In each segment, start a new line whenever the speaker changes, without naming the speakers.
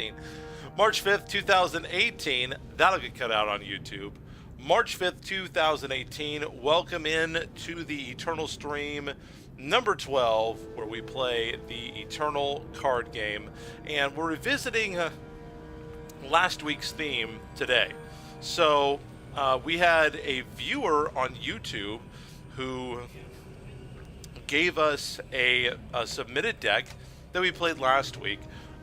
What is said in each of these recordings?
2018. March 5th, 2018, that'll get cut out on YouTube. March 5th, 2018, welcome in to the Eternal stream number 12, where we play the Eternal card game. And we're revisiting last week's theme today. So we had a viewer on YouTube who gave us a submitted deck that we played last week,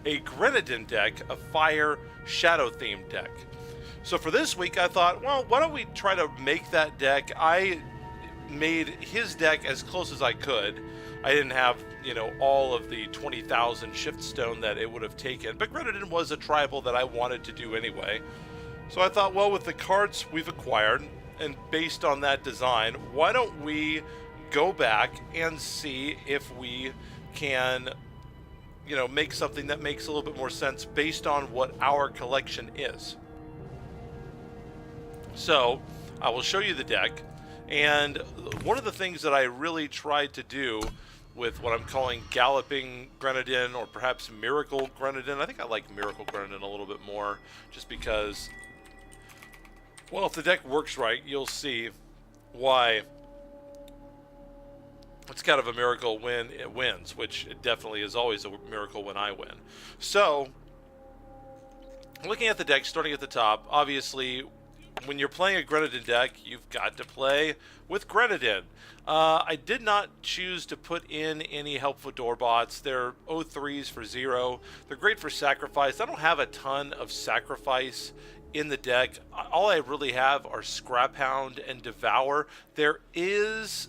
a Grenadin deck, a fire shadow themed deck. So for this week I thought, well, why don't we try to make that deck? I made his deck as close as I could. I didn't have, you know, all of the 20,000 shift stone that it would have taken, but Grenadin was a tribal that I wanted to do anyway. So I thought, well, with the cards we've acquired and based on that design, why don't we go back and see if we can, you know, make something that makes a little bit more sense based on what our collection is. So I will show you the deck, and one of the things that I really tried to do with what I'm calling Galloping Grenadin, or perhaps Miracle Grenadin. I think I like Miracle Grenadin a little bit more, just because, well, if the deck works right, you'll see why it's kind of a miracle when it wins, which it definitely is always a miracle when I win. So, looking at the deck, starting at the top, obviously, when you're playing a Grenadin deck, you've got to play with Grenadin. I did not choose to put in any helpful door bots. They're 0-3s for 0. They're great for sacrifice. I don't have a ton of sacrifice in the deck. All I really have are Scrap Hound and Devour. There is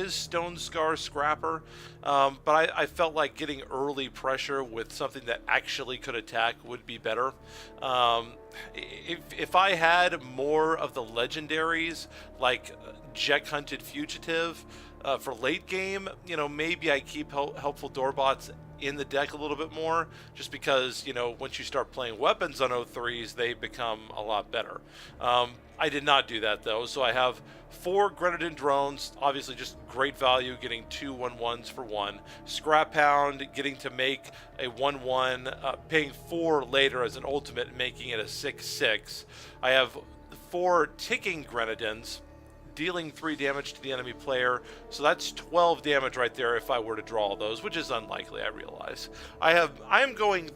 Stone Scar Scrapper, but I felt like getting early pressure with something that actually could attack would be better. If I had more of the legendaries, like Jek Hunted Fugitive, for late game, you know, maybe I keep helpful doorbots in the deck a little bit more, just because, you know, once you start playing weapons on 0-3s, they become a lot better. I did not do that though, so I have 4 Grenadin drones, obviously just great value, getting 2 1/1s for 1. Scrap Hound, getting to make a 1/1, paying 4 later as an ultimate, making it a 6/6. I have 4 ticking Grenadins, dealing 3 damage to the enemy player, so that's 12 damage right there if I were to draw those, which is unlikely, I realize. I am going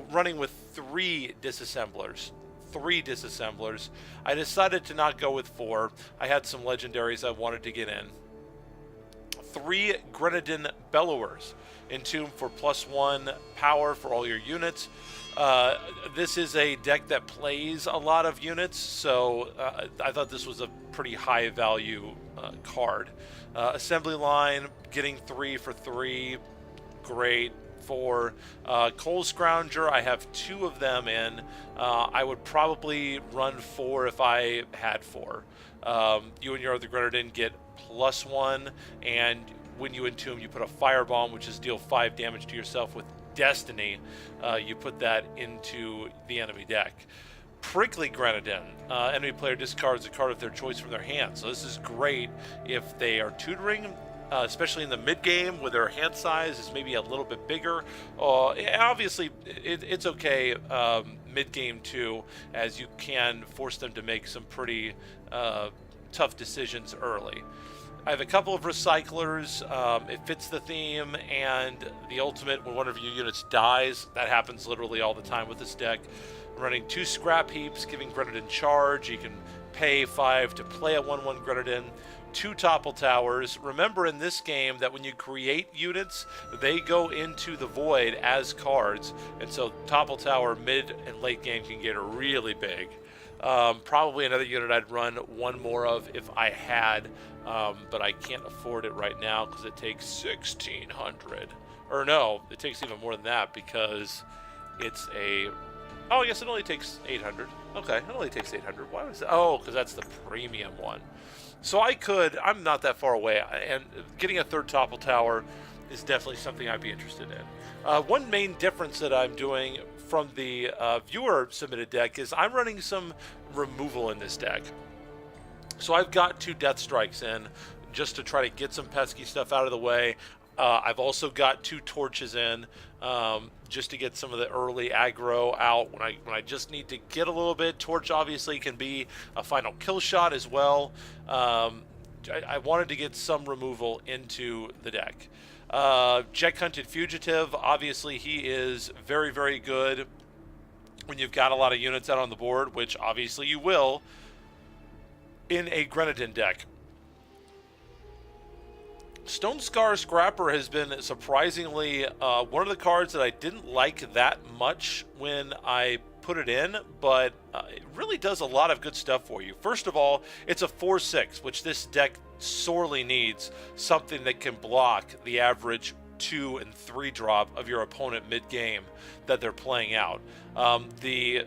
running with 3 disassemblers. 3 disassemblers. I decided to not go with 4. I had some legendaries I wanted to get in. 3 Grenadin Bellowers, Entomb for +1 power for all your units. This is a deck that plays a lot of units, so I thought this was a pretty high value card. Assembly Line, getting 3 for 3, great. 4 Coal Scrounger, I have 2 of them in. I would probably run 4 if I had 4. You and your other Grenadin get +1, and when you entomb, you put a Firebomb, which is deal 5 damage to yourself with Destiny. You put that into the enemy deck. Prickly Grenadin, enemy player discards a card of their choice from their hand. So this is great if they are tutoring, especially in the mid game where their hand size is maybe a little bit bigger. Obviously, it's okay mid game too, as you can force them to make some pretty tough decisions early. I have a couple of recyclers. It fits the theme, and the ultimate, when one of your units dies, that happens literally all the time with this deck. I'm running 2 scrap heaps, giving Grenadin charge. You can pay 5 to play a 1/1 Grenadin. 2 topple towers. Remember in this game that when you create units, they go into the void as cards, and so topple tower mid and late game can get really big. Probably another unit I'd run 1 more of if I had, but I can't afford it right now because it takes 1,600. Or no, it takes even more than that because it's a... Oh, I guess it only takes 800. Okay, it only takes 800. Why was that? Oh, because that's the premium one. So I'm not that far away, and getting a 3rd topple tower is definitely something I'd be interested in. One main difference that I'm doing from the viewer submitted deck is I'm running some removal in this deck. So I've got 2 Death Strikes in just to try to get some pesky stuff out of the way. I've also got 2 torches in, just to get some of the early aggro out when I just need to get a little bit. Torch obviously can be a final kill shot as well. I wanted to get some removal into the deck. Jet Hunted Fugitive, obviously he is very, very good when you've got a lot of units out on the board, which obviously you will in a Grenadin deck. Stone Scar Scrapper has been surprisingly one of the cards that I didn't like that much when I put it in, but it really does a lot of good stuff for you. First of all, it's a 4/6, which this deck sorely needs something that can block the average 2 and 3 drop of your opponent mid-game that they're playing out. The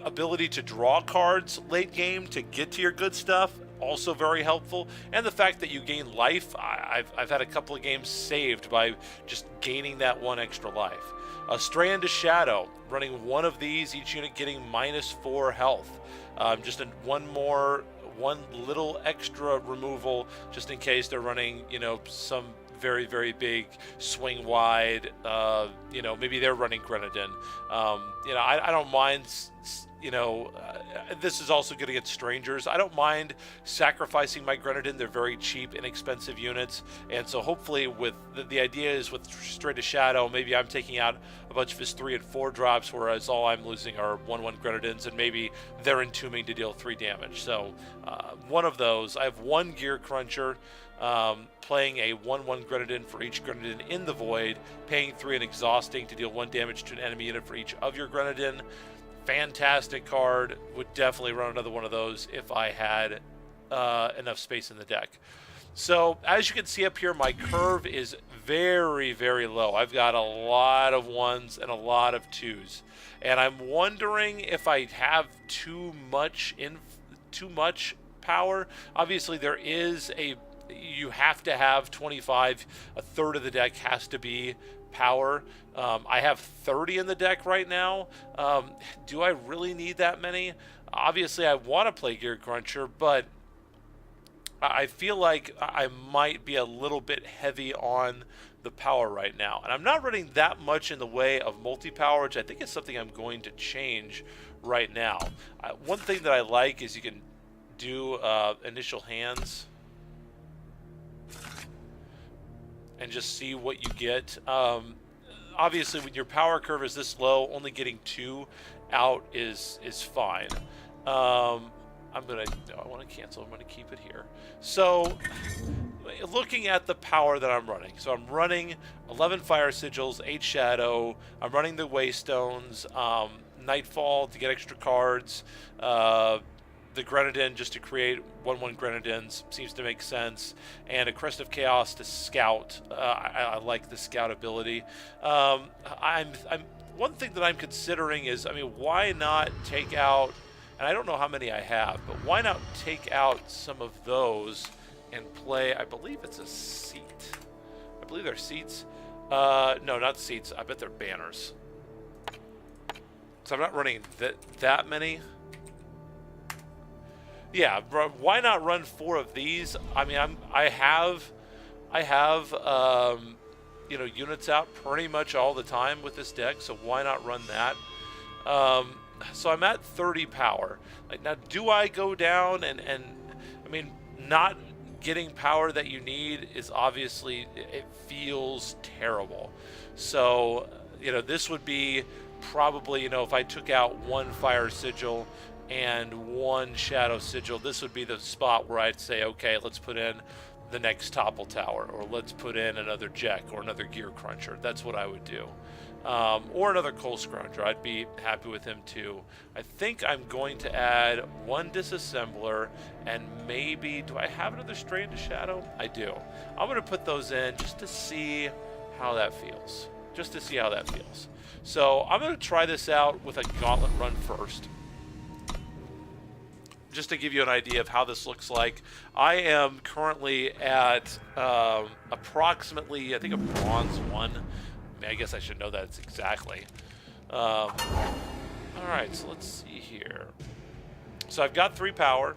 ability to draw cards late game to get to your good stuff, also very helpful, and the fact that you gain life. I've had a couple of games saved by just gaining that 1 extra life. Stray into Shadow, running 1 of these, each unit getting -4 health. Just one little extra removal, just in case they're running, some very, very big swing wide. Maybe they're running Grenadin. I don't mind. This is also going to get strangers. I don't mind sacrificing my Grenadin. They're very cheap, inexpensive units, and so hopefully with the idea is with Straight to Shadow, maybe I'm taking out a bunch of his 3 and 4 drops, whereas all I'm losing are 1/1 Grenadins, and maybe they're entombing to deal 3 damage. So one of those. I have 1 Gear Cruncher, playing a 1/1 Grenadin for each Grenadin in the Void, paying 3 and exhausting to deal 1 damage to an enemy unit for each of your Grenadin. Fantastic card. Would definitely run another one of those if I had enough space in the deck. So as you can see up here, my curve is very, very low. I've got a lot of 1s and a lot of 2s, and I'm wondering if I have too much power. Obviously there is you have to have 25. A third of the deck has to be power. I have 30 in the deck right now. Do I really need that many? Obviously I want to play Gear Cruncher, but I feel like I might be a little bit heavy on the power right now, and I'm not running that much in the way of multi-power, which I think is something I'm going to change right now. One thing that I like is you can do initial hands and just see what you get. Obviously, when your power curve is this low, only getting 2 out is fine. I want to cancel. I'm going to keep it here. So, looking at the power that I'm running, so I'm running 11 Fire Sigils, 8 Shadow. I'm running the Waystones, Nightfall to get extra cards. The Grenadin just to create 1/1 Grenadins seems to make sense, and a Crest of Chaos to scout. I like the scout ability. One thing that I'm considering is, why not take out, and I don't know how many I have, but why not take out some of those and play, I believe it's a seat. I believe they're seats. No, not seats. I bet they're banners. So I'm not running that many. Yeah, why not run 4 of these? I have units out pretty much all the time with this deck, so why not run that? So I'm at 30 power. Now, do I go down and not getting power that you need is obviously, it feels terrible. So, this would be probably, if I took out 1 Fire Sigil and 1 Shadow Sigil, this would be the spot where I'd say, okay, let's put in the next Topple Tower, or let's put in another Jack or another Gear Cruncher. That's what I would do. Or another Coal Scrounger. I'd be happy with him too. I think I'm going to add 1 Disassembler, and maybe, do I have another Stray into Shadow? I do. I'm going to put those in just to see how that feels. So I'm going to try this out with a Gauntlet run first, just to give you an idea of how this looks like. I am currently at approximately, I think, a bronze 1. I guess I should know that it's exactly. All right, so let's see here. So I've got 3 power.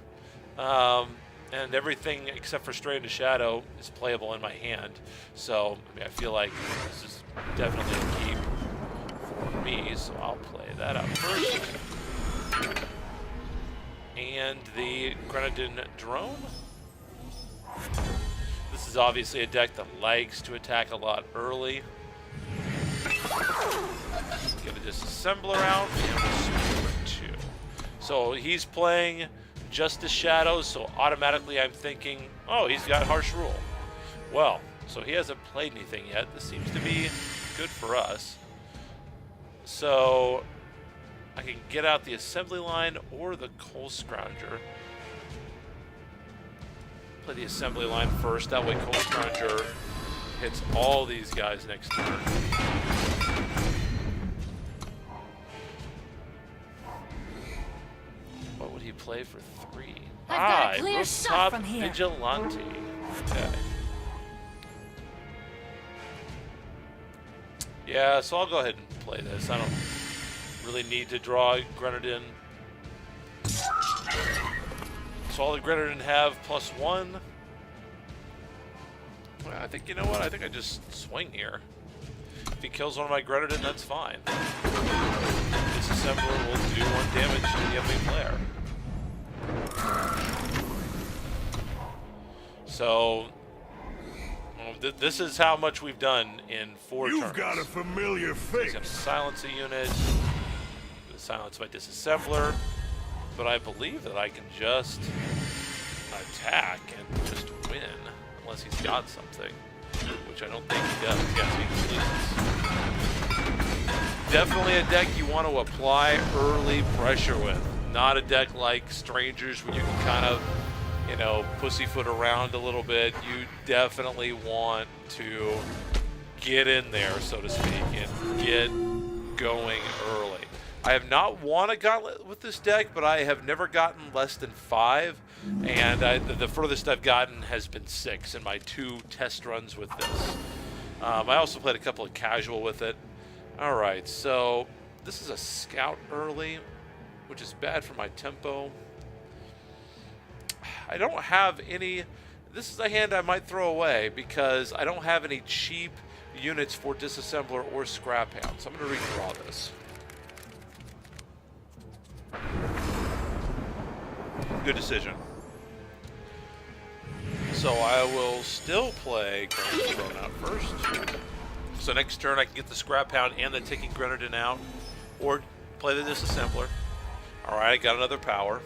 and everything except for Stray into Shadow is playable in my hand. So I mean, I feel like this is definitely a keep for me. So I'll play that out first. And the Grenadin drone. This is obviously a deck that likes to attack a lot early. Get a disassembler out, and we'll swing for 2. So he's playing Justice Shadows, so automatically I'm thinking, oh, he's got Harsh Rule. Well, so he hasn't played anything yet. This seems to be good for us. So I can get out the assembly line or the Coal Scrounger. Play the assembly line first. That way Coal Scrounger hits all these guys next turn. What would he play for 3?
I've got a clear shot from here.
Vigilante. Okay. Yeah, so I'll go ahead and play this. I don't really need to draw Grenadin. So all the Grenadin have +1. Well, I think, you know what? I think I just swing here. If he kills one of my Grenadin, that's fine. Disassembler will do 1 damage to the enemy player. So, this is how much we've done in 4 turns.
You've got a familiar face.
He's gonna silence a unit. Gonna silence my disassembler. But I believe that I can just attack and just win. Unless he's got something. Which I don't think he does. Yes, he loses. Definitely a deck you want to apply early pressure with. Not a deck like Strangers where you can kind of, you know, pussyfoot around a little bit. You definitely want to get in there, so to speak, and get going early. I have not won a gauntlet with this deck, but I have never gotten less than 5, and the furthest I've gotten has been 6 in my 2 test runs with this. I also played a couple of casual with it. All right, so this is a scout early, which is bad for my tempo. I don't have any. This is a hand I might throw away because I don't have any cheap units for Disassembler or Scrap Hound, so I'm going to redraw this. Good decision. So I will still play Grenadin Drone out first. So next turn I can get the Scrap Hound and the Ticking Grenadin out, or play the Disassembler. Alright, I got another power.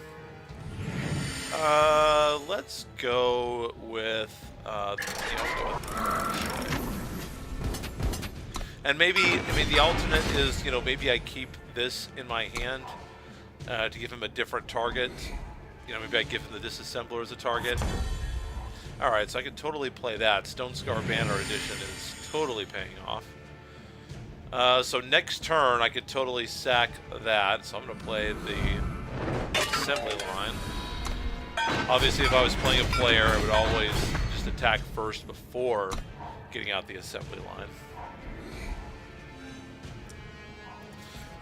Let's go with, and maybe, I mean, the alternate is, you know, maybe I keep this in my hand to give him a different target. You know, maybe I give him the Disassembler as a target. Alright, so I can totally play that. Stone Scar Banner Edition is totally paying off. So next turn, I could totally sack that. So I'm going to play the assembly line. Obviously, if I was playing a player, I would always just attack first before getting out the assembly line.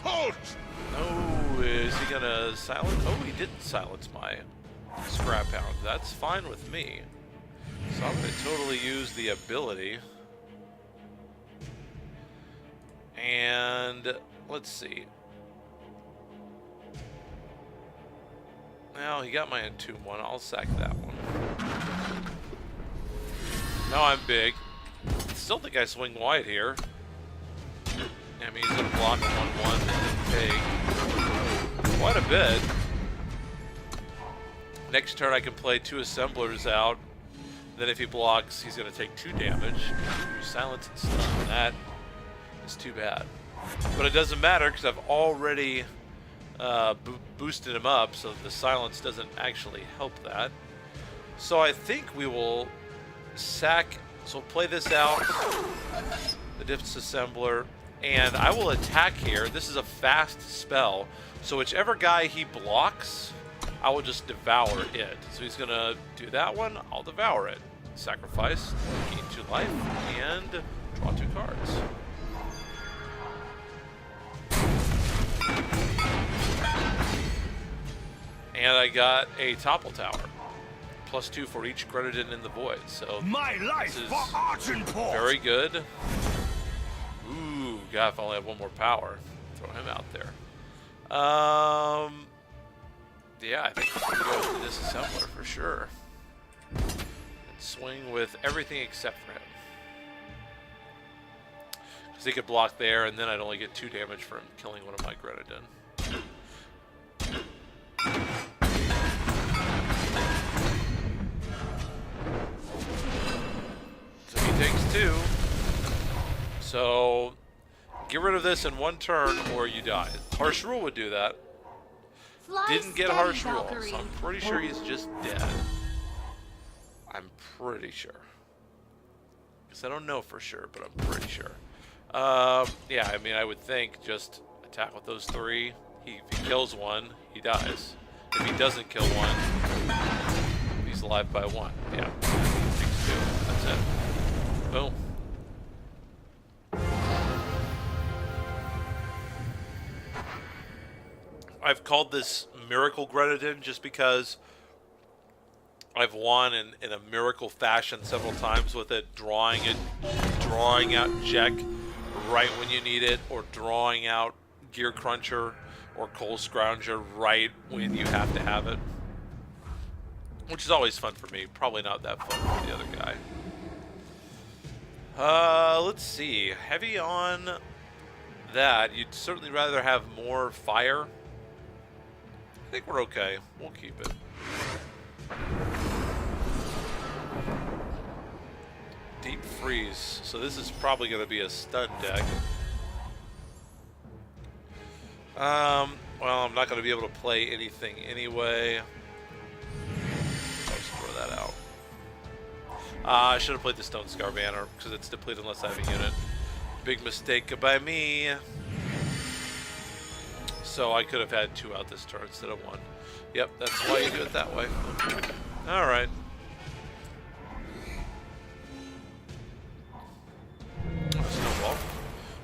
Halt!
Oh, is he going to silence? Oh, he didn't silence my Scrap Hound. That's fine with me. So I'm going to totally use the ability. And let's see. Well, he got my Entomb one. I'll sack that one. Now I'm big. Still think I swing wide here. I mean, he's going to block a 1-1 and take quite a bit. Next turn I can play 2 assemblers out. Then if he blocks, he's going to take 2 damage. Silence and stun. That is too bad. But it doesn't matter because I've already boosted him up, so the silence doesn't actually help that. So I think we will sack. So we'll play this out. The Disassembler. And I will attack here. This is a fast spell. So whichever guy he blocks, I will just devour it. So he's going to do that one. I'll devour it. Sacrifice, gain 2 life, and draw 2 cards. And I got a Topple Tower. +2 for each Grenadin in the void. So
My life
this is
for Argenport.
very good. Ooh, God, if I only had one more power. Throw him out there. Yeah, I think we can go with this assembler for sure. And swing with everything except for him. Because he could block there, and then I'd only get 2 damage from killing one of my Grenadin. So he takes 2. So get rid of this in 1 turn, or you die. Harsh Rule would do that. Didn't get Harsh Rule, so I'm pretty sure he's just dead. I'm pretty sure. Because I don't know for sure, but I'm pretty sure. Yeah, I mean, I would think just attack with those 3. If he kills 1, he dies. If he doesn't kill 1, he's alive by 1. Yeah, takes 2. That's it. Boom. I've called this Miracle Grenadin just because I've won in a miracle fashion several times with it, drawing out Jack right when you need it, or drawing out Gear Cruncher or Coal Scrounger right when you have to have it. Which is always fun for me, probably not that fun for the other guy. Let's see. Heavy on that. You'd certainly rather have more fire. I think we're okay. We'll keep it. Deep Freeze. So this is probably going to be a stun deck. Well, I'm not going to be able to play anything anyway. I'll just throw that out. I should have played the Stone Scar Banner because it's depleted unless I have a unit. Big mistake by me. So I could have had 2 out this turn instead of 1. Yep, that's why you do it that way. Alright. Snowball.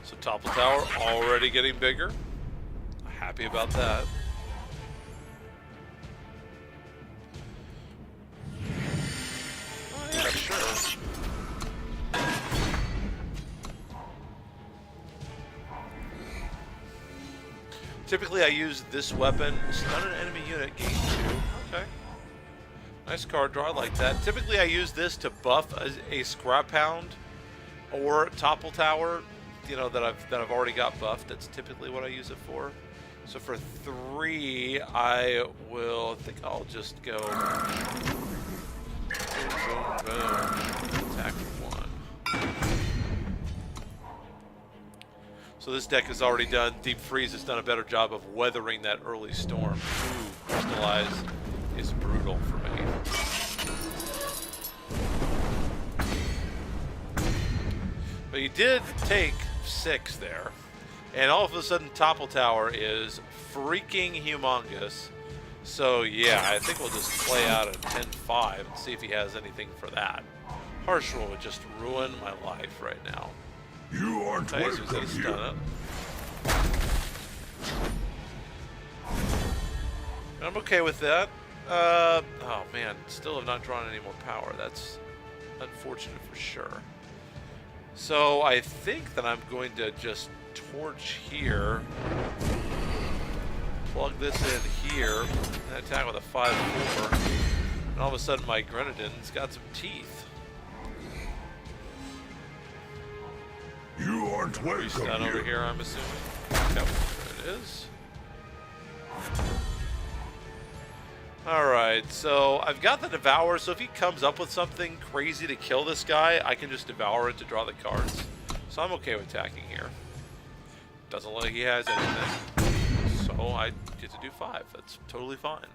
So Topple Tower already getting bigger. Happy about that. Oh yeah, sure. Typically, I use this weapon. Stun an enemy unit, gain 2. Okay. Nice card draw, I like that. Typically, I use this to buff a Scrap Hound or Topple Tower, you know, that I've already got buffed. That's typically what I use it for. So for 3, I think I'll just go boom, boom, boom. Attack for 1. So this deck is already done. Deep Freeze has done a better job of weathering that early storm. Ooh, Crystallize is brutal for me. But he did take 6 there. And all of a sudden, Topple Tower is freaking humongous. So yeah, I think we'll just play out a 10-5 and see if he has anything for that. Harsh Rule would just ruin my life right now.
You aren't welcome here.
I'm okay with that. Oh man, still have not drawn any more power. That's unfortunate for sure. So I think that I'm going to just torch here, plug this in here, and attack with a 5/4. And all of a sudden my Grenadin's got some teeth.
You aren't welcome
Stun
here.
over here, I'm assuming. Yep, there it is. Alright, so I've got the Devour, so if he comes up with something crazy to kill this guy, I can just Devour it to draw the cards. So I'm okay with attacking here. Doesn't look like he has anything. So I get to do 5. That's totally fine.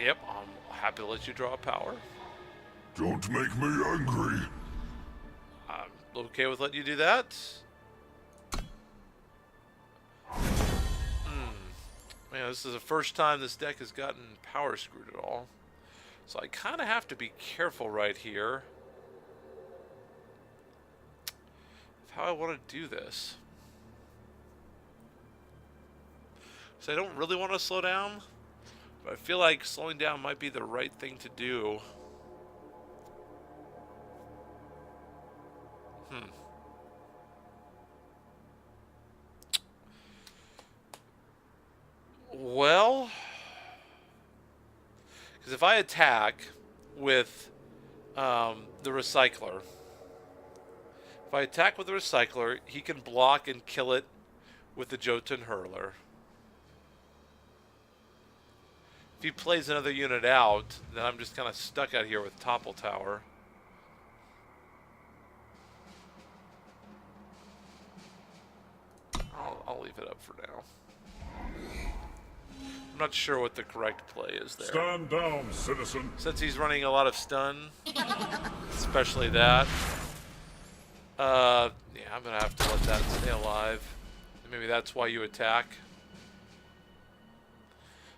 Yep, I'm happy to let you draw a power.
Don't make me angry.
I'm okay with letting you do that. Man, this is the first time this deck has gotten power screwed at all. So I kind of have to be careful right here of how I want to do this. So I don't really want to slow down, but I feel like slowing down might be the right thing to do. Well, because if I attack with the recycler, he can block and kill it with the Jotun hurler. If he plays another unit out, then I'm just kind of stuck out here with Topple Tower. I'll leave it up for now. I'm not sure what the correct play is there.
Stand down, citizen.
Since he's running a lot of stun, especially that. Yeah, I'm gonna have to let that stay alive. Maybe that's why you attack.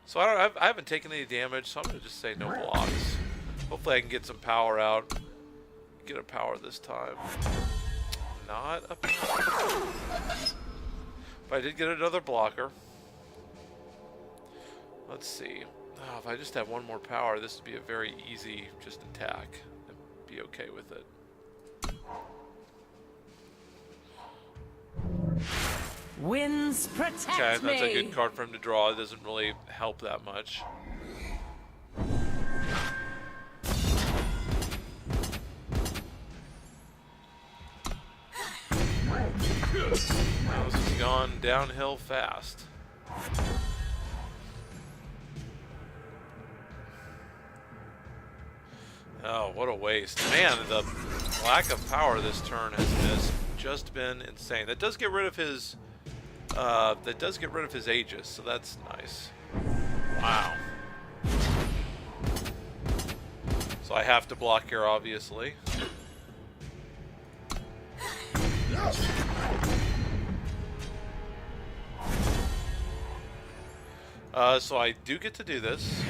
So I haven't taken any damage, so I'm gonna just say no blocks. Hopefully I can get some power out. Get a power this time. Not a power. But I did get another blocker. Let's see. Oh, if I just have one more power, this would be a very easy just attack. I'd be okay with it.
Winds protect me.
Okay, that's a good card for him to draw. It doesn't really help that much. Now this has gone downhill fast. Oh, what a waste. Man, the lack of power this turn has just been insane. That does get rid of his Aegis, so that's nice. Wow. So I have to block here, obviously. So I do get to do this.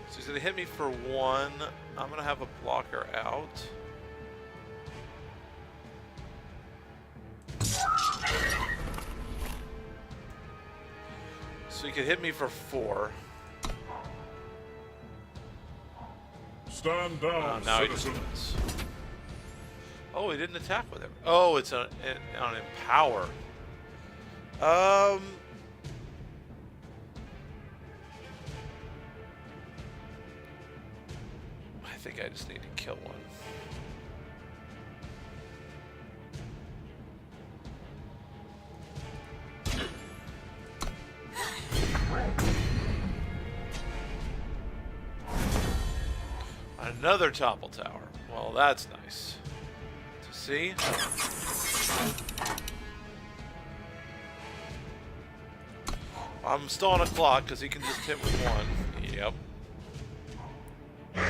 So he's going to hit me for 1. I'm going to have a blocker out. So he could hit me for 4.
Stand down,
Now he just
citizen.
wins. Oh, he didn't attack with him. Oh, it's on Empower. I think I just need to kill one. Another Topple Tower. Well, that's nice to see. I'm still on a clock because he can just hit with 1. Yep. If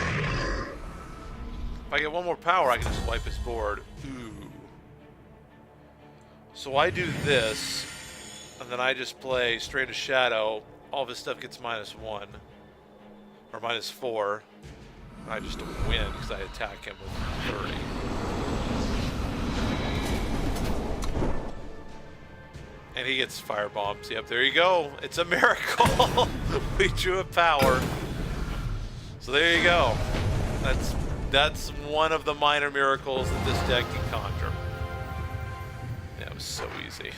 I get 1 more power, I can just wipe his board. Ooh. So I do this, and then I just play Straight of Shadow. All of his stuff gets -1 or -4. I just win because I attack him with 30. And he gets fire bombs. Yep, there you go. It's a miracle. We drew a power. So there you go. That's one of the minor miracles that this deck can conjure. That was so easy.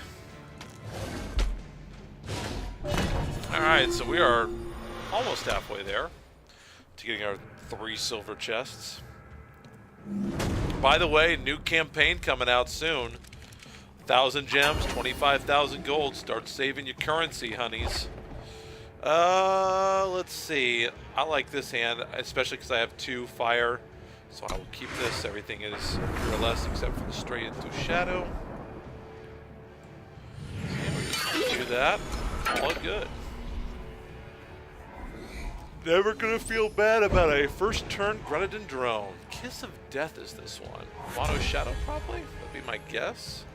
Alright, so we are almost halfway there to getting our 3 silver chests. By the way, new campaign coming out soon. 1,000 gems, 25,000 gold. Start saving your currency, honeys. Let's see. I like this hand, especially because I have 2 fire. So I will keep this. Everything is more or less except for the Straight into Shadow. So we'll just do that. All good. Never gonna feel bad about a first turn Grenadin drone. Kiss of Death is this one. Mono Shadow, probably? That'd be my guess.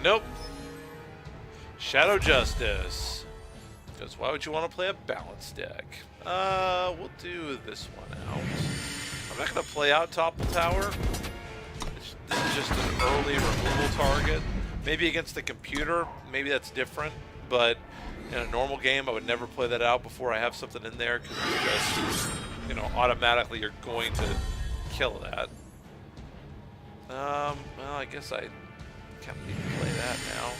Nope. Shadow Justice. Because why would you want to play a balanced deck? We'll do this one out. I'm not going to play out Topple Tower. This is just an early removal target. Maybe against the computer, maybe that's different. But in a normal game, I would never play that out before I have something in there because it's just, you know, automatically you're going to kill that. Well, I guess I can't even play that now.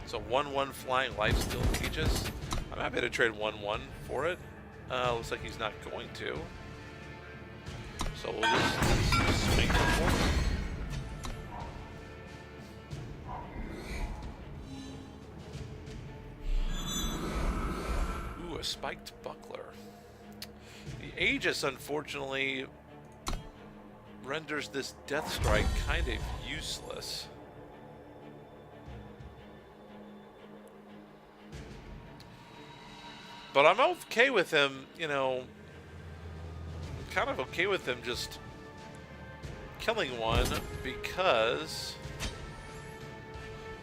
So 1/1 flying lifesteal Aegis. I'm happy to trade 1/1 for it. Looks like he's not going to. So we'll just swing for it. Ooh, a spiked buckler. The Aegis, unfortunately, renders this Death Strike kind of useless. But I'm okay with him, you know, I'm kind of okay with him just killing one because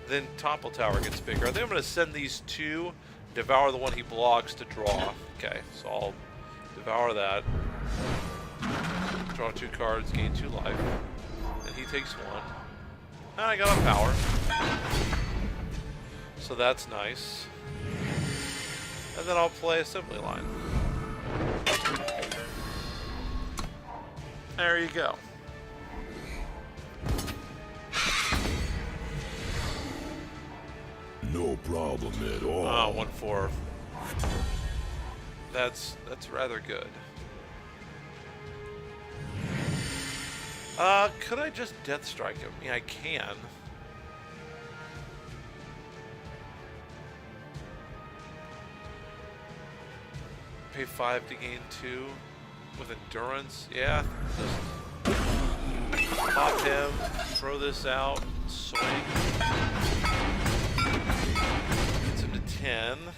then Topple Tower gets bigger. I think I'm going to send these two, devour the one he blocks to draw. Okay, so I'll devour that. Draw 2 cards, gain 2 life. And he takes 1. And I got a power. So that's nice. And then I'll play Assembly Line. There you go.
No problem at all.
Ah, 1/4. That's rather good. Could I just Death Strike him? Yeah, I can. Pay 5 to gain 2 with endurance. Yeah, just pop him, throw this out, swing. Gets him to 10.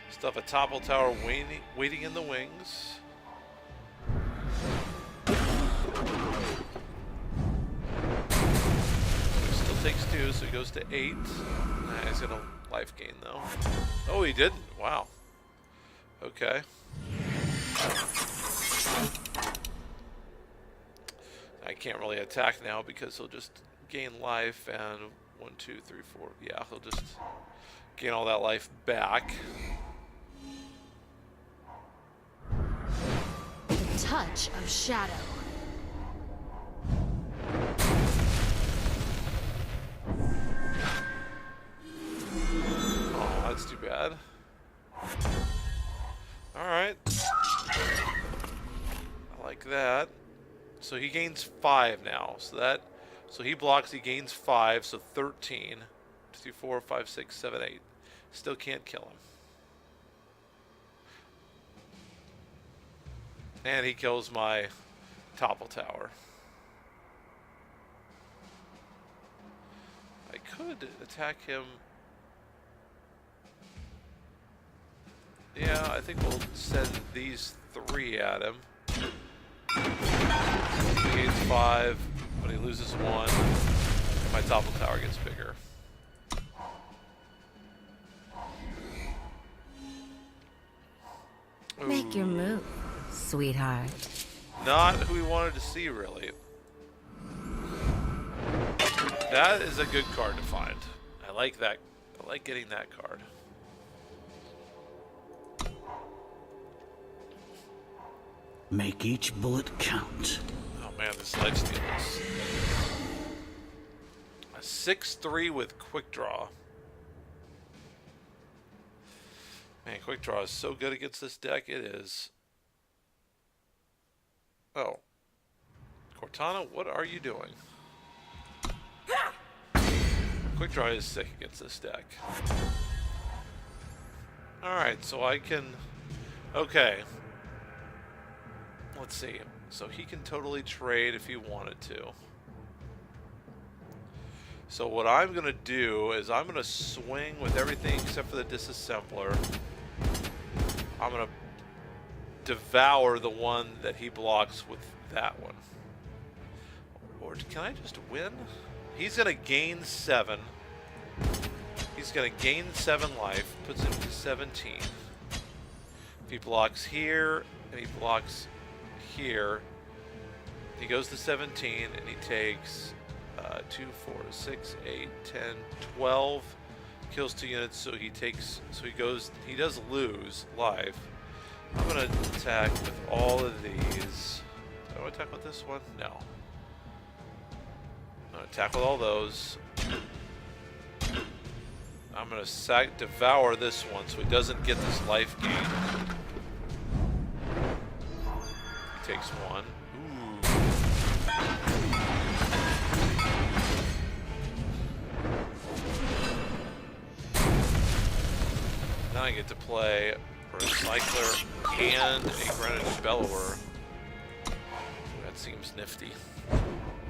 Stuff a Topple Tower waiting in the wings. Still takes 2, so he goes to 8. Nah, he's gonna life gain though. Oh, he didn't. Wow. Okay. I can't really attack now because he'll just gain life and 1, 2, 3, 4. Yeah, he'll just gain all that life back.
Touch of shadow.
Oh, that's too bad. Alright. I like that. So he gains 5 now. So he blocks, he gains 5, so 13. 2, 4, 5, 6, 7, 8. Still can't kill him. And he kills my Topple Tower. I could attack him. Yeah, I think we'll send these 3 at him. He gains 5, but he loses 1. And my Topple Tower gets bigger.
Make your move, sweetheart.
Not who we wanted to see, really. That is a good card to find. I like that. I like getting that card.
Make each bullet count.
Oh man, this lifesteal is a 6/3 with quick draw. Man, quick draw is so good against this deck. It is. Oh, Cortana, what are you doing? Quick draw is sick against this deck. All right, so I can. Okay. Let's see. So he can totally trade if he wanted to. So what I'm going to do is I'm going to swing with everything except for the disassembler. I'm going to devour the one that he blocks with that one. Or can I just win? He's going to gain 7. He's going to gain 7 life, puts him to 17. If he blocks here, and he blocks here, he goes to 17, and he takes 2, 4, 6, 8, 10, 12. Kills 2 units, so he does lose life. I'm going to attack with all of these. Do I attack with this one? No. I'm going to attack with all those. I'm going to devour this one so he doesn't get this life gain. He takes 1. Now I get to play for a Cycler and a Grenadin Bellower. That seems nifty.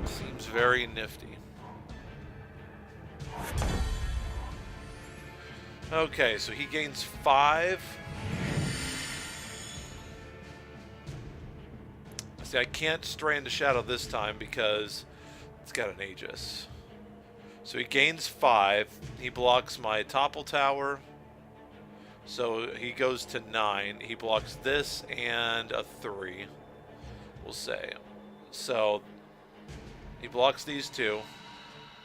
Seems very nifty. Okay, so he gains 5. See, I can't Strain to Shadow this time because it's got an Aegis. So he gains 5. He blocks my Topple Tower. So he goes to 9. He blocks this and a 3, we'll say. So he blocks these 2.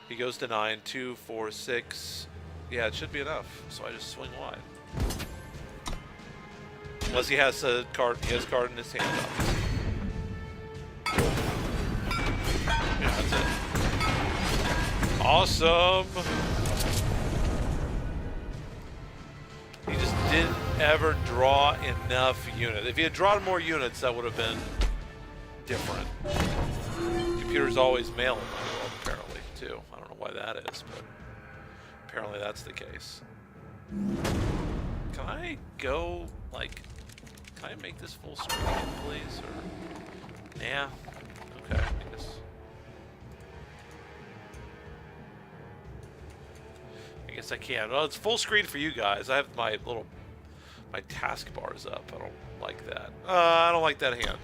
He goes to 9. 2, 4, 6. Yeah, it should be enough. So I just swing wide. Unless he has a card. He has a card in his hand, obviously. Yeah, that's it. Awesome. He just didn't ever draw enough units. If he had drawn more units, that would have been different. Computer's always mailing my world, apparently, too. I don't know why that is, but apparently that's the case. Can I go, like, can I make this full screen, please? Or, yeah, okay, I guess I can. Well, it's full screen for you guys. I have my taskbars up. I don't like that. I don't like that hand.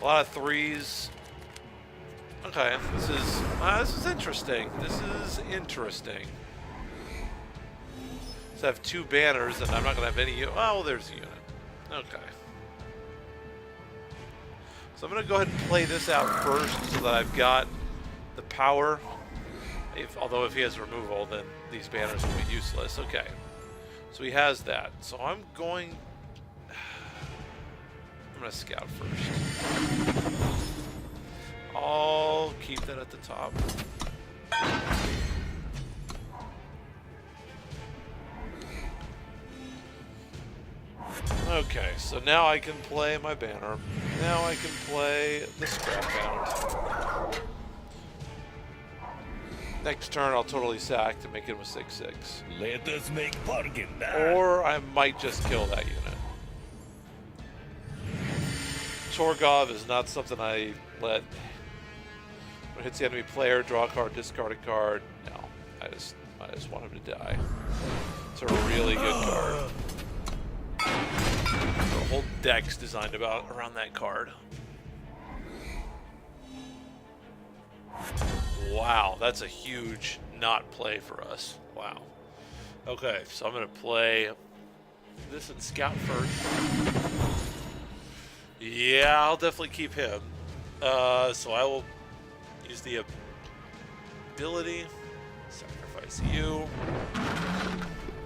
A lot of 3s. Okay, this is interesting. This is interesting. So I have 2 banners, and I'm not gonna have any. Oh, there's a unit. Okay. So I'm gonna go ahead and play this out first, so that I've got the power. Although if he has removal, then these banners will be useless. Okay. So he has that. So I'm going to scout first. I'll keep that at the top. Okay, so now I can play my banner. Now I can play the Scrapbound. Next turn, I'll totally sack to make him a 6/6.
Let us make bargain now.
Or I might just kill that unit. Torgov is not something I let. When it hits the enemy player, draw a card, discard a card. No, I just want him to die. It's a really good card. The whole deck's designed around that card. Wow, that's a huge not play for us. Wow. Okay, so I'm going to play this and scout first. Yeah, I'll definitely keep him. So I will use the ability. Sacrifice you.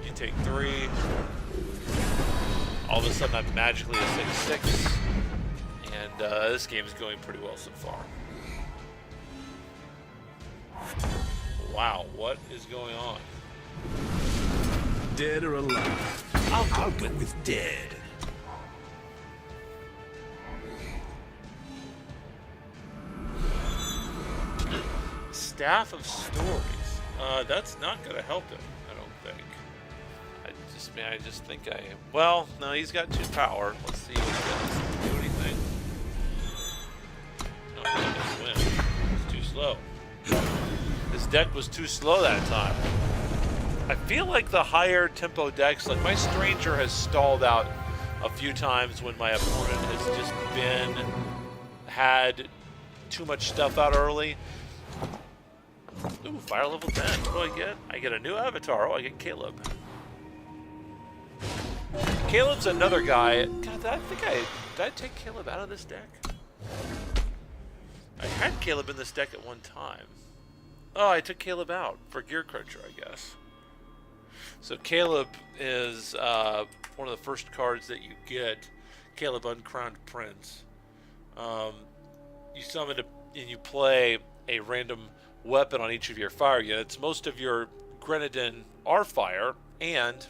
You take 3. All of a sudden I'm magically a 6/6. And this game is going pretty well so far. Wow, what is going on?
Dead or alive? I'll go with dead.
Staff of Stories. That's not going to help him, I don't think. I just think I am. Well, no, he's got 2 power. Let's see if he does do anything. No, he doesn't win. It's too slow. His deck was too slow that time. I feel like the higher tempo decks, like my Stranger has stalled out a few times when my opponent has just had too much stuff out early. Ooh, fire level 10. What do I get? I get a new avatar. Oh, I get Caleb. Caleb's another guy. God, did I take Caleb out of this deck? I had Caleb in this deck at one time. Oh, I took Caleb out for Gear Cruncher, I guess. So Caleb is one of the first cards that you get. Caleb Uncrowned Prince. You summon and you play a random weapon on each of your fire units. Most of your Grenadin are fire, and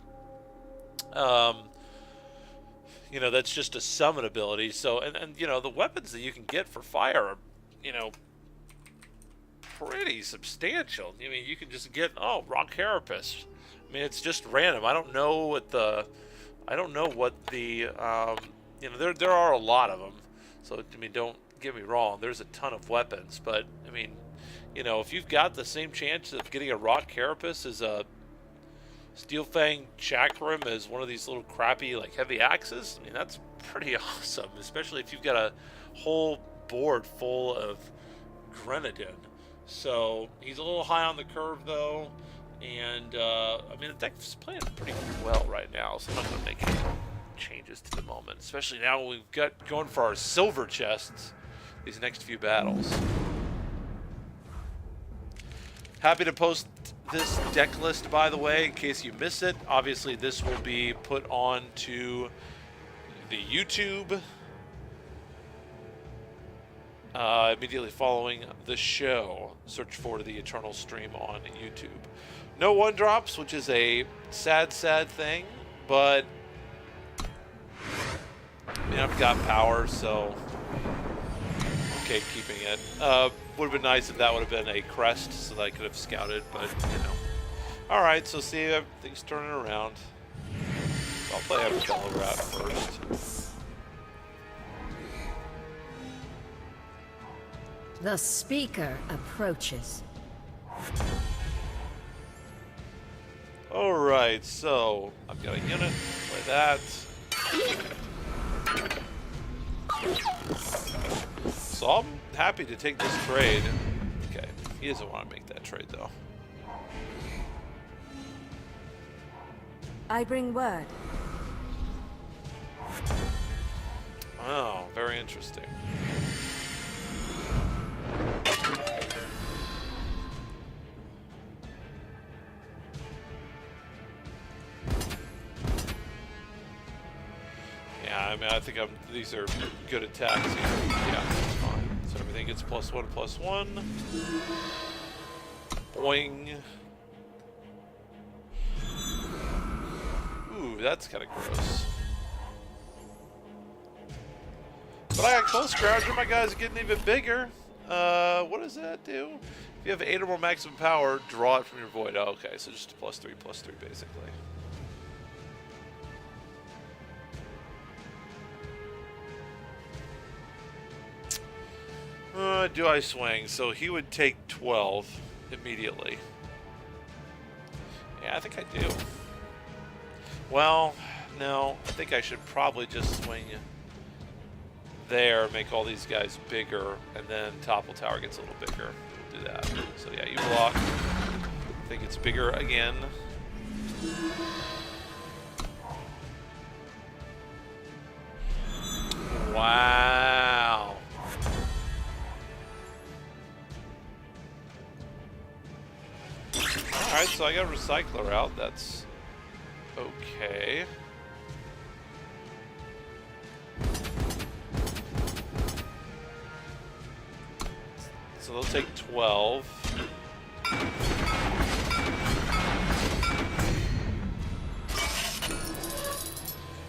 you know, that's just a summon ability. So, and you know, the weapons that you can get for fire are, you know, pretty substantial. I mean, you can just get, oh, Rock Carapace. I mean, it's just random. I don't know what the, you know, there are a lot of them. So, I mean, don't get me wrong. There's a ton of weapons, but I mean, you know, if you've got the same chance of getting a Rock Carapace as a Steel Fang Chakram as one of these little crappy, like, heavy axes, I mean, that's pretty awesome, especially if you've got a whole board full of Grenadin. So he's a little high on the curve, though, and I mean, the deck's playing pretty well right now, so I'm not going to make any changes to the moment, especially now we've got going for our silver chests these next few battles. Happy to post this deck list, by the way, in case you miss it. Obviously, this will be put on to the YouTube immediately following the show. Search for the Eternal Stream on YouTube. No one drops, which is a sad thing, but I mean, I've got power, so okay keeping it. Would have been nice if that would have been a crest so that I could have scouted, but you know. Alright, so see, everything's turning around. So I'll play Abigail Rat first.
The speaker approaches.
Alright, so I've got a unit, play that. So I'm happy to take this trade. Okay, he doesn't want to make that trade though.
I bring word.
Oh, very interesting. Yeah, I mean, I think these are good attacks here. Yeah, that's fine. So everything gets +1/+1. Boing. Ooh, that's kind of gross. But I got Close Grounder. My guys are getting even bigger. What does that do? If you have 8 or more maximum power, draw it from your void. Oh, okay, so just +3/+3 basically. Do I swing? So he would take 12 immediately. Yeah, I think I do. Well, no, I think I should probably just swing there, make all these guys bigger, and then Topple Tower gets a little bigger. We'll do that. So yeah, you block. I think it's bigger again. Wow. Alright, so I got a Recycler out. That's okay. So they'll take 12.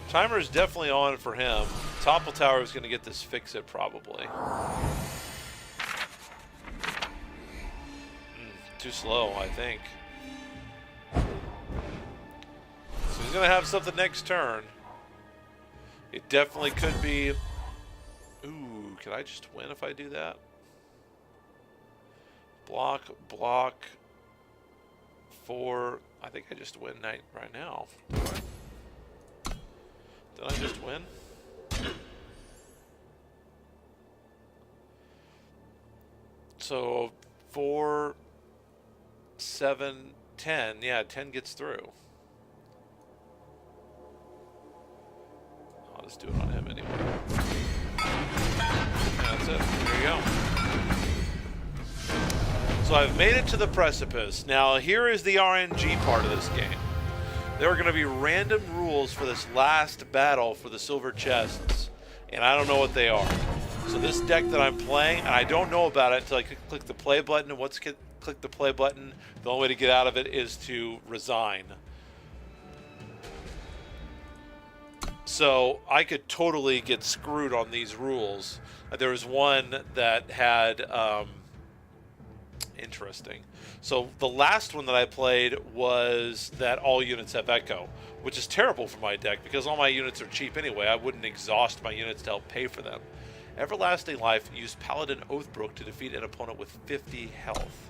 Timer is definitely on for him. Topple Tower is going to get this Fix-It probably. Too slow, I think. So he's going to have something next turn. It definitely could be... Ooh, can I just win if I do that? Block, block, 4. I think I just win right now. Did I just win? So 4, 7, 10. Yeah, 10 gets through. I'll just do it on him anyway. Yeah, that's it. There you go. So I've made it to the precipice. Now, here is the RNG part of this game. There are going to be random rules for this last battle for the silver chests, and I don't know what they are. So this deck that I'm playing, and I don't know about it until I click the play button, and once I click the play button, the only way to get out of it is to resign. So I could totally get screwed on these rules. There was one that had... interesting. So the last one that I played was that all units have echo, which is terrible for my deck because all my units are cheap anyway. I wouldn't exhaust my units to help pay for them. Everlasting Life used Paladin Oathbrook to defeat an opponent with 50 health.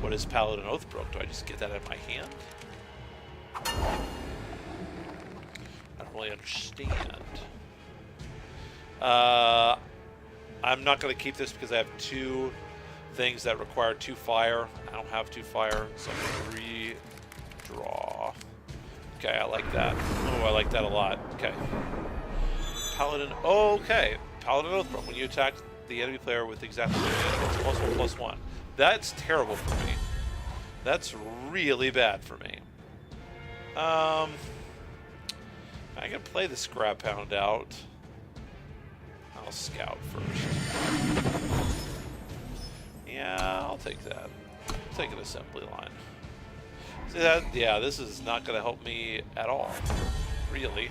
What is Paladin Oathbrook? Do I just get that in my hand? I don't really understand. I'm not going to keep this because I have 2 things that require 2 fire. I don't have 2 fire, so I'm going to redraw. Okay, I like that. Oh, I like that a lot. Okay. Paladin. Oh, okay. Paladin Oathbrook. When you attack the enemy player with exactly +1/+1. That's terrible for me. That's really bad for me. I can play the Scrap Hound out. I'll scout first. Yeah, I'll take that. I'll take an assembly line. See that? Yeah, this is not going to help me at all. Really.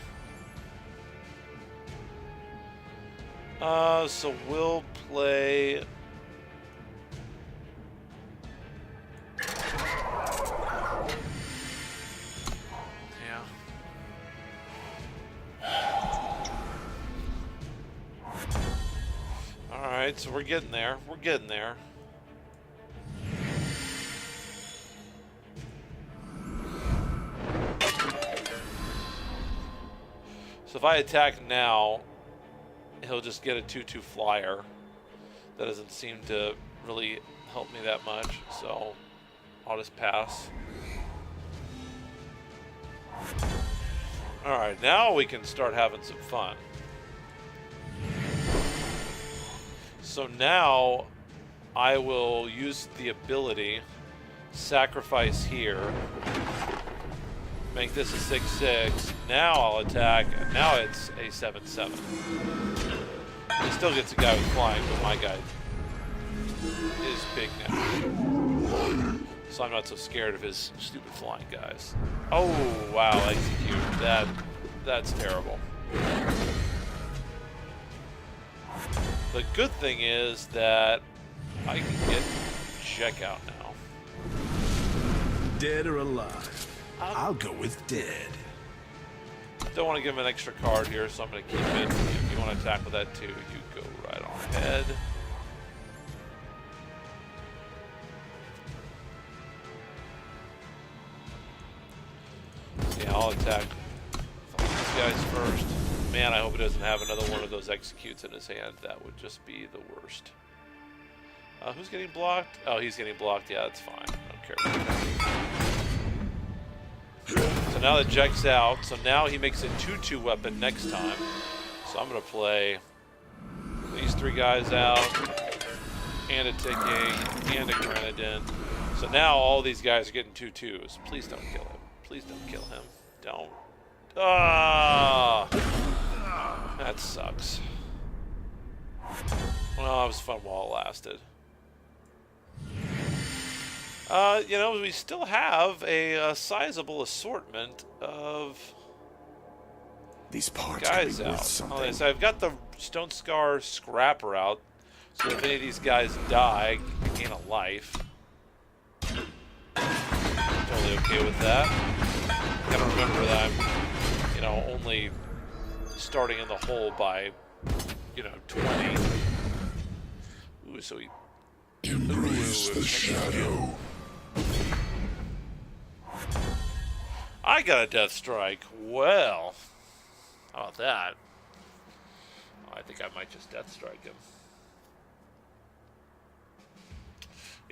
So we'll play... Yeah. Alright, so we're getting there. We're getting there. So if I attack now, he'll just get a 2/2 flyer. That doesn't seem to really help me that much, so I'll just pass. Alright, now we can start having some fun. So now I will use the ability, sacrifice here, make this a 6/6. Now I'll attack, and now it's a 7/7. He still gets a guy with flying, but my guy is big now. So I'm not so scared of his stupid flying guys. Oh, wow, execute. That's terrible. The good thing is that I can get check out now.
Dead or alive? I'll go with dead.
Don't want to give him an extra card here, so I'm going to keep it. If you want to attack with that too, you go right on ahead. Yeah, I'll attack these guys first. Man, I hope he doesn't have another one of those executes in his hand. That would just be the worst. Who's getting blocked? Oh, he's getting blocked. Yeah, that's fine. I don't care about that. So now the Jack's out. So now he makes a 2/2 weapon next time. So I'm going to play these 3 guys out. And a ticking. And a Grenadin. So now all these guys are getting 2/2s. Please don't kill him. Please don't kill him. Don't. Ah! That sucks. Well, it was fun while it lasted. You know, we still have a sizable assortment of
These parts
guys
could be worth
out.
something.
So I've got the Stone Scar Scrapper out, so if any of these guys die, I gain a life. Totally okay with that. Gotta remember that I'm, you know, only starting in the hole by, you know, 20. Ooh, so he...
Embrace the shadow.
I got a Death Strike. Well, how about that? Oh, I think I might just Death Strike him.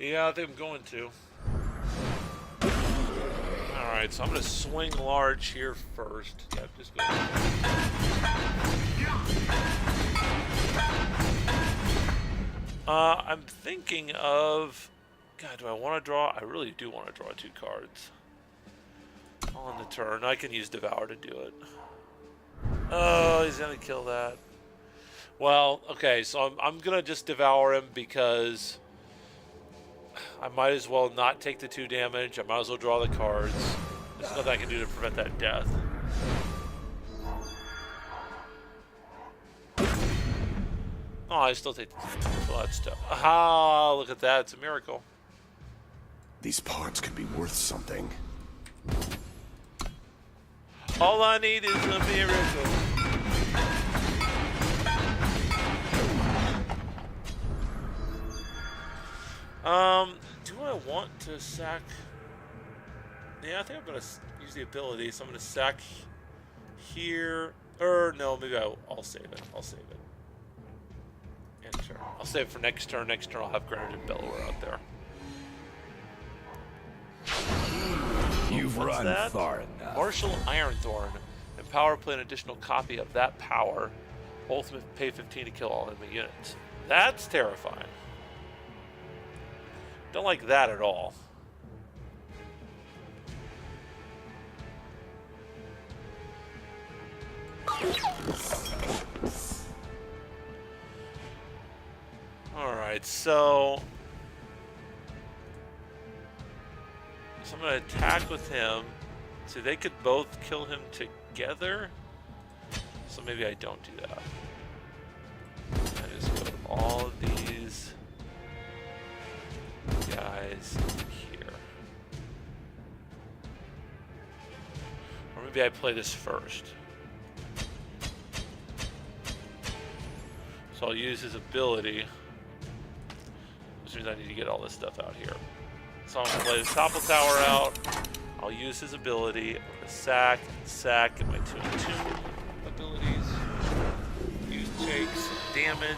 Yeah, I think I'm going to. Alright, so I'm going to swing large here first. Yeah, just go. I'm thinking of... God, do I want to draw? I really do want to draw 2 cards. On the turn. I can use Devour to do it. Oh, he's going to kill that. Well, okay, so I'm going to just Devour him because I might as well not take the 2 damage. I might as well draw the cards. There's nothing I can do to prevent that death. Oh, I still take the 2 damage. Well, that's tough. Aha, look at that. It's a miracle.
These parts could be worth something.
All I need is a miracle. Do I want to sack? Yeah, I think I'm gonna use the ability, so I'm gonna sack here. Or no, maybe I'll save it. I'll save it. Enter. I'll save it for next turn. Next turn I'll have Grenadin Bellower out there.
You've
What's
run
that?
far enough.
Martial Ironthorn. Empower, play an additional copy of that power. Ultimate, pay 15 to kill all enemy units. That's terrifying. Don't like that at all. Alright, so I'm going to attack with him. So they could both kill him together. So maybe I don't do that. I just go with all of these guys here. Or maybe I play this first. So I'll use his ability. Which means I need to get all this stuff out here. So I'm going to play the Topple Tower out. I'll use his ability. I'm going to sack, get my 2 and 2 abilities. Use take some damage.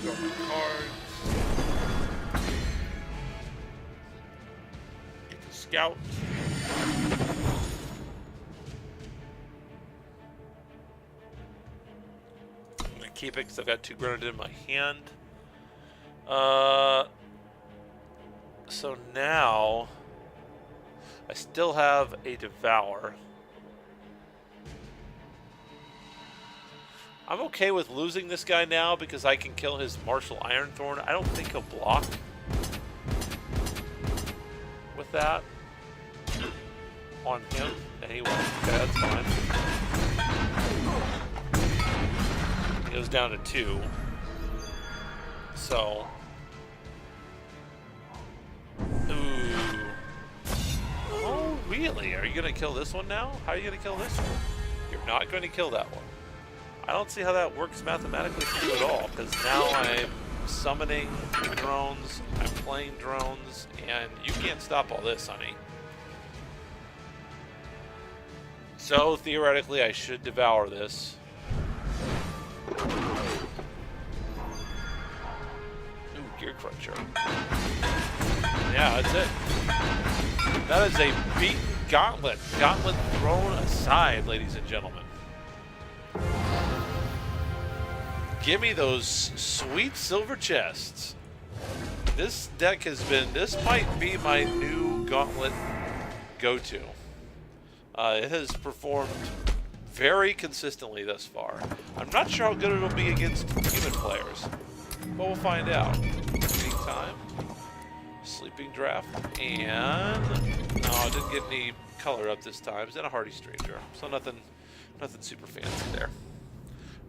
Draw my cards. Get the scout. I'm going to keep it because I've got 2 Grenadin in my hand. So now I still have a Devour. I'm okay with losing this guy now because I can kill his Martial Ironthorn. I don't think he'll block with that on him. And he won't. Okay, that's fine. He goes down to 2. So... Ooh. Oh, really? Are you going to kill this one now? How are you going to kill this one? You're not going to kill that one. I don't see how that works mathematically for you at all, because now I'm summoning drones, I'm playing drones, and you can't stop all this, honey. So, theoretically, I should devour this. Ooh, Gear Cruncher. Yeah, that's it. That is a beaten gauntlet. Gauntlet thrown aside, ladies and gentlemen. Give me those sweet silver chests. This deck has been, this might be my new gauntlet go-to. It has performed very consistently thus far. I'm not sure how good it'll be against human players, but we'll find out. Take time. Sleeping Draft, and no, I didn't get any color up this time. It's in a Hardy Stranger, so nothing super fancy there.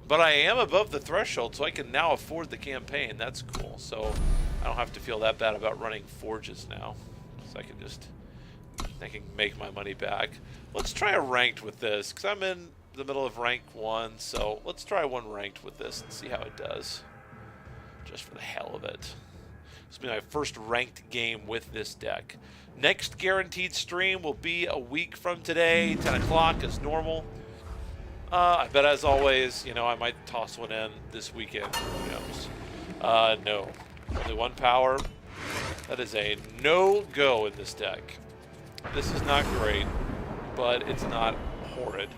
But I am above the threshold, so I can now afford the campaign. That's cool. So I don't have to feel that bad about running forges now. So I can make my money back. Let's try a ranked with this, because I'm in the middle of rank 1. So let's try one ranked with this and see how it does, just for the hell of it. This will be my first ranked game with this deck. Next guaranteed stream will be a week from today, 10 o'clock as normal. I bet, as always, you know, I might toss one in this weekend. Who knows? No. Only 1 power. That is a no-go in this deck. This is not great, but it's not horrid.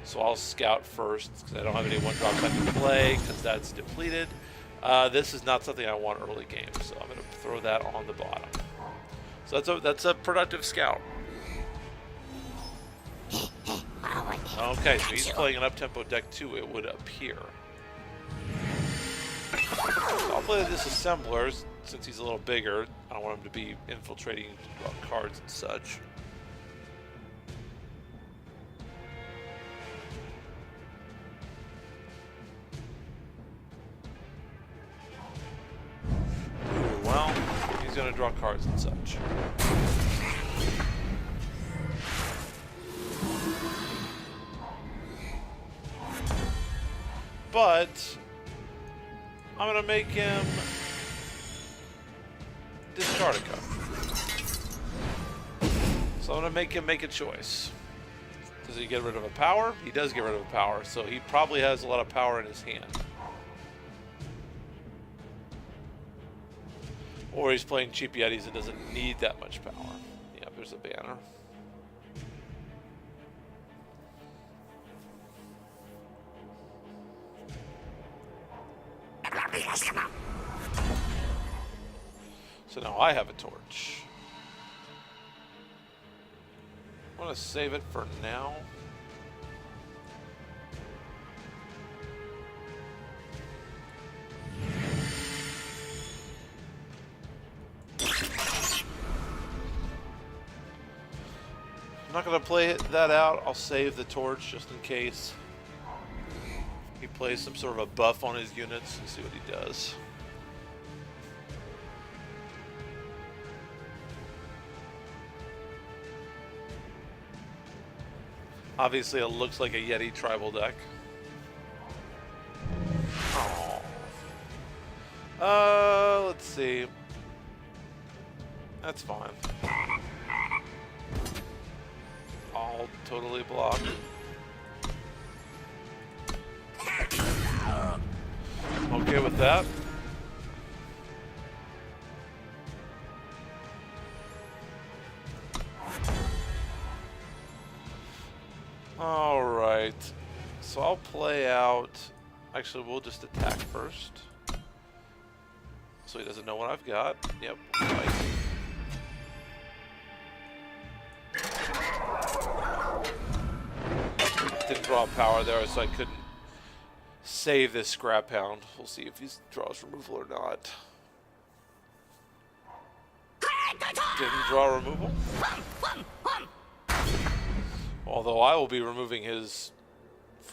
So I'll scout first, because I don't have any one-drops I can play, because that's depleted. This is not something I want early game, so I'm going to throw that on the bottom. So that's a productive scout. Okay, so he's playing an up-tempo deck too, it would appear. So I'll play the Disassemblers, since he's a little bigger. I don't want him to be infiltrating to draw cards and such. Ooh, well, he's going to draw cards and such. But I'm going to make him discard a card. So I'm going to make him make a choice. Does he get rid of a power? He does get rid of a power, so he probably has a lot of power in his hand. Or he's playing cheap Yetis and doesn't need that much power. Yeah, there's a banner. So now I have a torch. I'm going to save it for now. I'm not going to play that out. I'll save the torch just in case he plays some sort of a buff on his units and see what he does. Obviously, it looks like a Yeti tribal deck. Oh. Let's see. That's fine. I'll totally block. Okay with that. Alright. So I'll play out... Actually, we'll just attack first. So he doesn't know what I've got. Yep. Right. Didn't draw power there, so I couldn't save this Scrap Hound. We'll see if he draws removal or not. Didn't draw removal. Although I will be removing his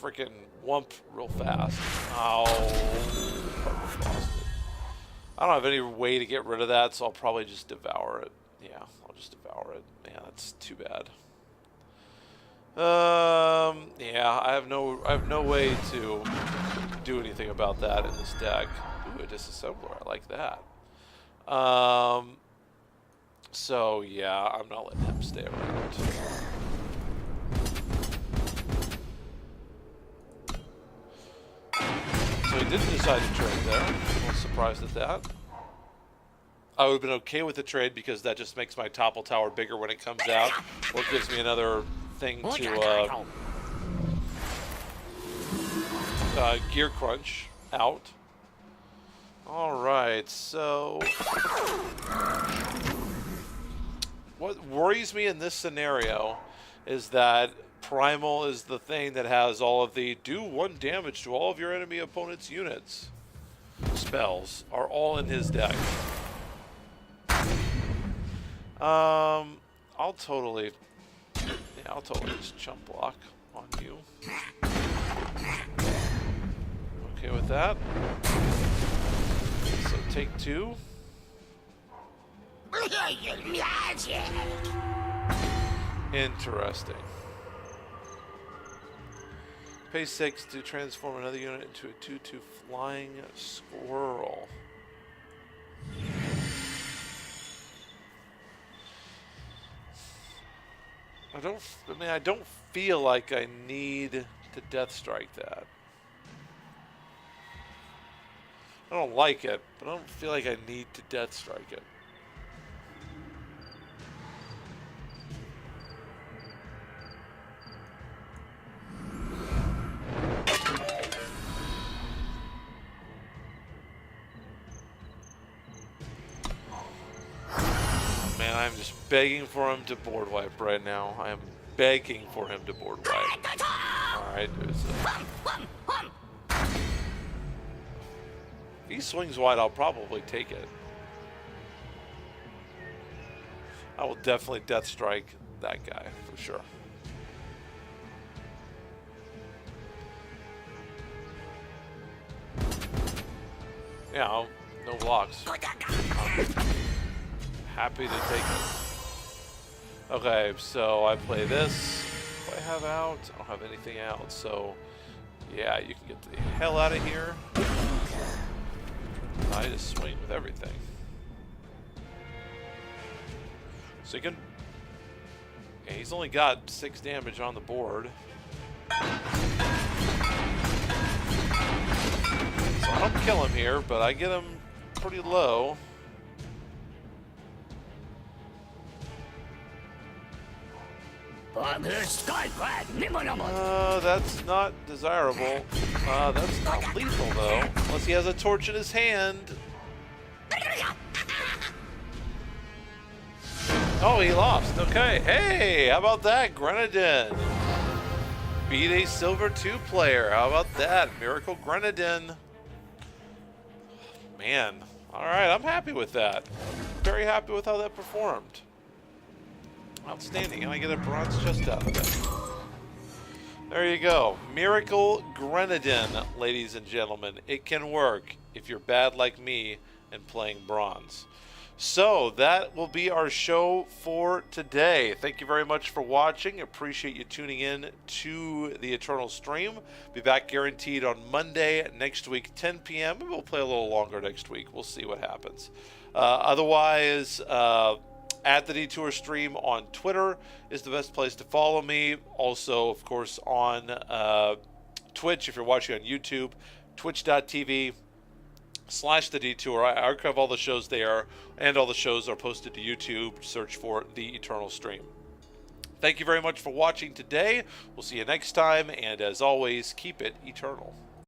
freaking Wump real fast. Oh, I don't have any way to get rid of that, so I'll probably just devour it. Yeah, I'll just devour it. Man, that's too bad. Yeah, I have no way to do anything about that in this deck. Ooh, a Disassembler. I like that. So yeah, I'm not letting him stay around. So he didn't decide to trade there. I was surprised at that. I would have been okay with the trade because that just makes my topple tower bigger when it comes out, or it gives me another thing to gear crunch out. Alright, so what worries me in this scenario is that Primal is the thing that has all of the do 1 damage to all of your enemy opponent's units spells are all in his deck. I'll totally just chump block on you. Okay with that. So take 2. Interesting. Pay 6 to transform another unit into a 2/2 flying squirrel. I don't feel like I need to Death Strike that. I don't like it, but I don't feel like I need to Death Strike it. Man, I'm just begging for him to board wipe right now. I am begging for him to board wipe. Alright, if he swings wide, I'll probably take it. I will definitely Death Strike that guy, for sure. Yeah, no blocks. Happy to take it. Okay, so I play this. What do I have out? I don't have anything out, so yeah, you can get the hell out of here. I just swing with everything. So you can... Yeah, he's only got 6 damage on the board. So I don't kill him here, but I get him pretty low. That's not desirable. That's not lethal, though. Unless he has a torch in his hand. Oh, he lost. Okay. Hey, how about that? Grenadin. Beat a Silver 2 player. How about that? Miracle Grenadin. Man. Alright, I'm happy with that. Very happy with how that performed. Outstanding, and I get a bronze chest out of it. There you go. Miracle Grenadin, ladies and gentlemen. It can work if you're bad like me and playing bronze. So, that will be our show for today. Thank you very much for watching. Appreciate you tuning in to the Eternal stream. Be back guaranteed on Monday next week, 10 p.m. We'll play a little longer next week. We'll see what happens. Otherwise... at the Detour stream on Twitter is the best place to follow me. Also, of course, on Twitch, if you're watching on YouTube, twitch.tv/the Detour. I archive all the shows there, and all the shows are posted to YouTube. Search for The Eternal Stream. Thank you very much for watching today. We'll see you next time, and as always, keep it eternal.